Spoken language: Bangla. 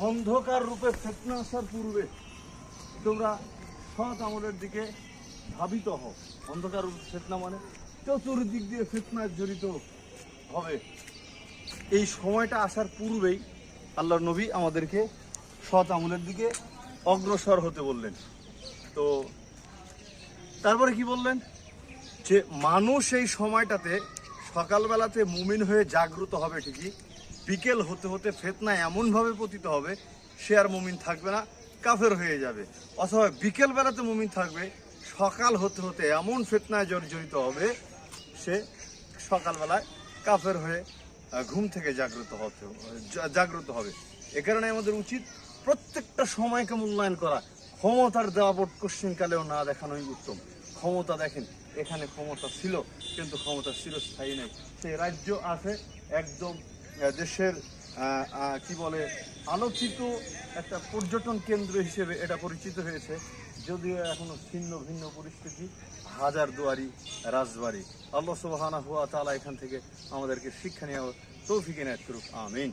অন্ধকার রূপে ফিতনা আসার পূর্বে তোমরা সৎ আমলের দিকে ধাবিত হও। অন্ধকার রূপে ফিতনা মানে চতুর্দিক দিয়ে ফিতনায় জড়িত হবে। এই সময়টা আসার পূর্বেই আল্লাহর নবী আমাদেরকে সৎ আমলের দিকে অগ্রসর হতে বললেন। তো তারপরে কি বললেন, যে মানুষ এই সময়টাতে সকালবেলাতে মুমিন হয়ে জাগ্রত হবে ঠিকই, বিকেল হতে হতে ফিতনা এমনভাবে পতিত হবে সে আর মুমিন থাকবে না, কাফের হয়ে যাবে। অথবা বিকেল বেলাতে মুমিন থাকবে, সকাল হতে হতে এমন ফিতনায় জর্জরিত হবে সে সকালবেলায় কাফের হয়ে ঘুম থেকে জাগ্রত হবে। এ কারণে আমাদের উচিত প্রত্যেকটা সময়কে মূল্যায়ন করা। ক্ষমতার দাপট কোশ্চিনকালেও না দেখানোই উত্তম। ক্ষমতা দেখেন, এখানে ক্ষমতা ছিল কিন্তু ক্ষমতা চিরস্থায়ী নেই। সেই রাজ্য আছে একদম দেশের কি বলে আলোচিত একটা পর্যটন কেন্দ্র হিসেবে এটা পরিচিত হয়েছে, যদিও এখনো ছিন্ন ভিন্ন পরিস্থিতি, হাজার দুয়ারি রাজবাড়ি। আল্লাহ সুবহানাহু ওয়া তাআলা এখান থেকে আমাদেরকে শিক্ষা নেওয়ার তৌফিক এনায়েত করুক, আমিন।